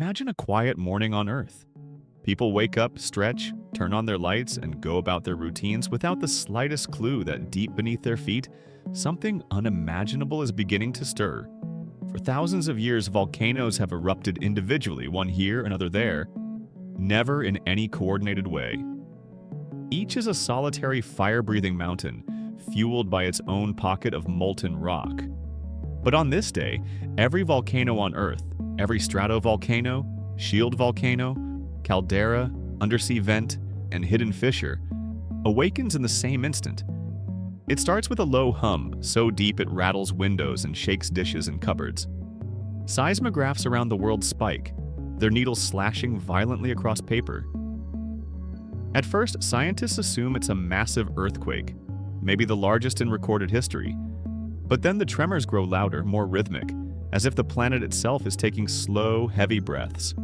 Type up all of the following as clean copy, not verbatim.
Imagine a quiet morning on Earth. People wake up, stretch, turn on their lights, and go about their routines without the slightest clue that deep beneath their feet, something unimaginable is beginning to stir. For thousands of years, volcanoes have erupted individually, one here, another there, never in any coordinated way. Each is a solitary fire-breathing mountain, fueled by its own pocket of molten rock. But on this day, every volcano on Earth, every stratovolcano, shield volcano, caldera, undersea vent, and hidden fissure, awakens in the same instant. It starts with a low hum, so deep it rattles windows and shakes dishes and cupboards. Seismographs around the world spike, their needles slashing violently across paper. At first, scientists assume it's a massive earthquake, maybe the largest in recorded history. But then the tremors grow louder, more rhythmic, as if the planet itself is taking slow, heavy breaths.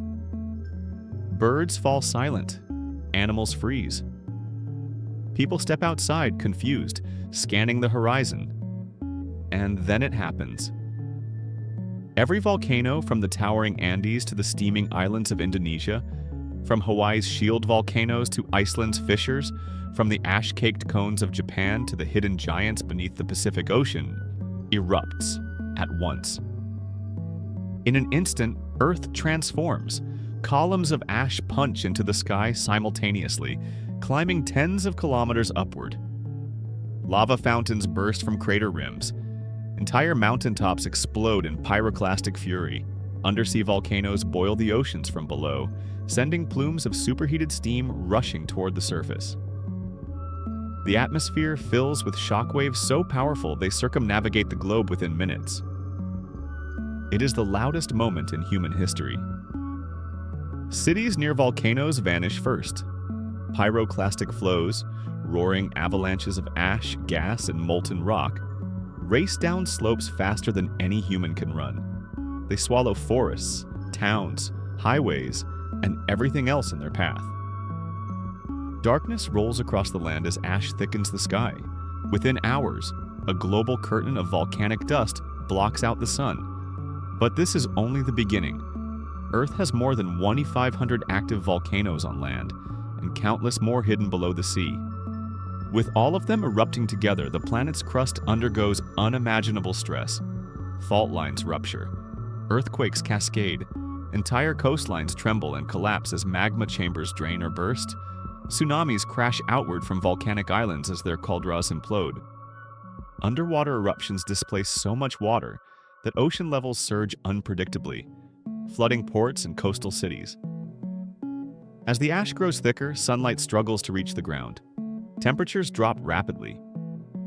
Birds fall silent, animals freeze. People step outside, confused, scanning the horizon. And then it happens. Every volcano, from the towering Andes to the steaming islands of Indonesia, from Hawaii's shield volcanoes to Iceland's fissures, from the ash-caked cones of Japan to the hidden giants beneath the Pacific Ocean, erupts at once. In an instant, Earth transforms. Columns of ash punch into the sky simultaneously, climbing tens of kilometers upward. Lava fountains burst from crater rims. Entire mountaintops explode in pyroclastic fury. Undersea volcanoes boil the oceans from below, sending plumes of superheated steam rushing toward the surface. The atmosphere fills with shockwaves so powerful they circumnavigate the globe within minutes. It is the loudest moment in human history. Cities near volcanoes vanish first. Pyroclastic flows, roaring avalanches of ash, gas, and molten rock, race down slopes faster than any human can run. They swallow forests, towns, highways, and everything else in their path. Darkness rolls across the land as ash thickens the sky. Within hours, a global curtain of volcanic dust blocks out the sun. But this is only the beginning. Earth has more than 2,500 active volcanoes on land, and countless more hidden below the sea. With all of them erupting together, the planet's crust undergoes unimaginable stress. Fault lines rupture. Earthquakes cascade. Entire coastlines tremble and collapse as magma chambers drain or burst. Tsunamis crash outward from volcanic islands as their caldras implode. Underwater eruptions displace so much water that ocean levels surge unpredictably, flooding ports and coastal cities. As the ash grows thicker, sunlight struggles to reach the ground. Temperatures drop rapidly.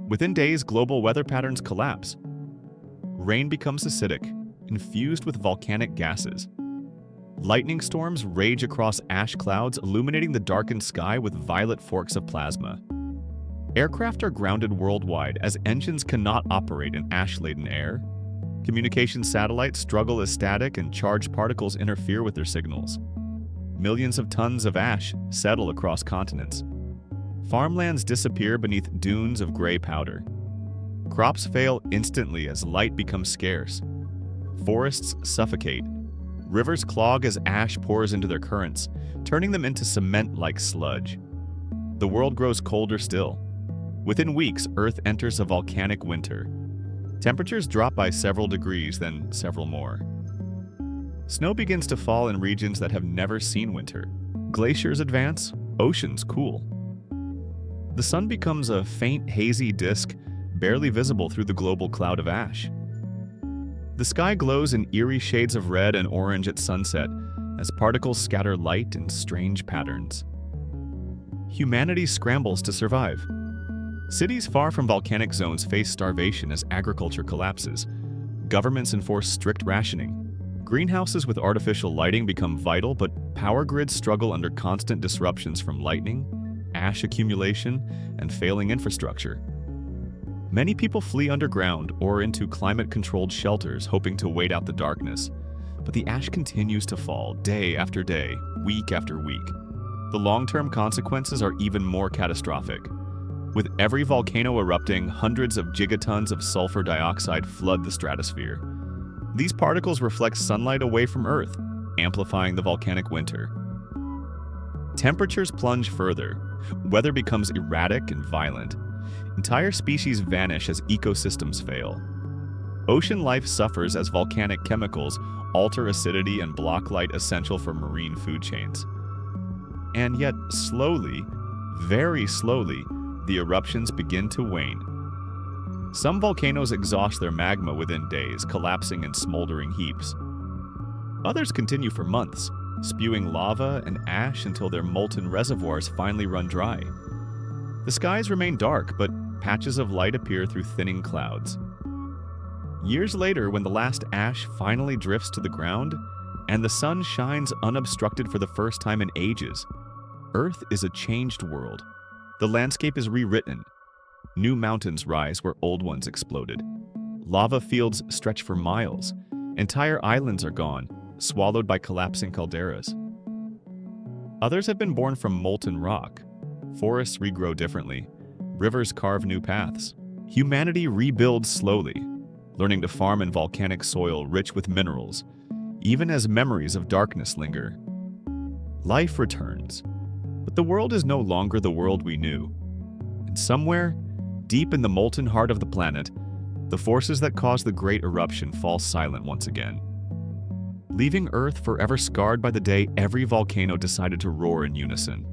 Within days, global weather patterns collapse. Rain becomes acidic, infused with volcanic gases. Lightning storms rage across ash clouds, illuminating the darkened sky with violet forks of plasma. Aircraft are grounded worldwide as engines cannot operate in ash-laden air. Communication satellites struggle as static and charged particles interfere with their signals. Millions of tons of ash settle across continents. Farmlands disappear beneath dunes of gray powder. Crops fail instantly as light becomes scarce. Forests suffocate. Rivers clog as ash pours into their currents, turning them into cement-like sludge. The world grows colder still. Within weeks, Earth enters a volcanic winter. Temperatures drop by several degrees, then several more. Snow begins to fall in regions that have never seen winter. Glaciers advance, oceans cool. The sun becomes a faint, hazy disk, barely visible through the global cloud of ash. The sky glows in eerie shades of red and orange at sunset as particles scatter light in strange patterns. Humanity scrambles to survive. Cities far from volcanic zones face starvation as agriculture collapses. Governments enforce strict rationing. Greenhouses with artificial lighting become vital, but power grids struggle under constant disruptions from lightning, ash accumulation, and failing infrastructure. Many people flee underground or into climate-controlled shelters, hoping to wait out the darkness. But the ash continues to fall day after day, week after week. The long-term consequences are even more catastrophic. With every volcano erupting, hundreds of gigatons of sulfur dioxide flood the stratosphere. These particles reflect sunlight away from Earth, amplifying the volcanic winter. Temperatures plunge further, weather becomes erratic and violent. Entire species vanish as ecosystems fail. Ocean life suffers as volcanic chemicals alter acidity and block light essential for marine food chains. And yet, slowly, very slowly, the eruptions begin to wane. Some volcanoes exhaust their magma within days, collapsing in smoldering heaps. Others continue for months, spewing lava and ash until their molten reservoirs finally run dry. The skies remain dark, but patches of light appear through thinning clouds. Years later, when the last ash finally drifts to the ground, and the sun shines unobstructed for the first time in ages, Earth is a changed world. The landscape is rewritten. New mountains rise where old ones exploded. Lava fields stretch for miles. Entire islands are gone, swallowed by collapsing calderas. Others have been born from molten rock. Forests regrow differently. Rivers carve new paths. Humanity rebuilds slowly, learning to farm in volcanic soil rich with minerals, even as memories of darkness linger. Life returns, but the world is no longer the world we knew. And somewhere, deep in the molten heart of the planet, the forces that caused the great eruption fall silent once again, leaving Earth forever scarred by the day every volcano decided to roar in unison.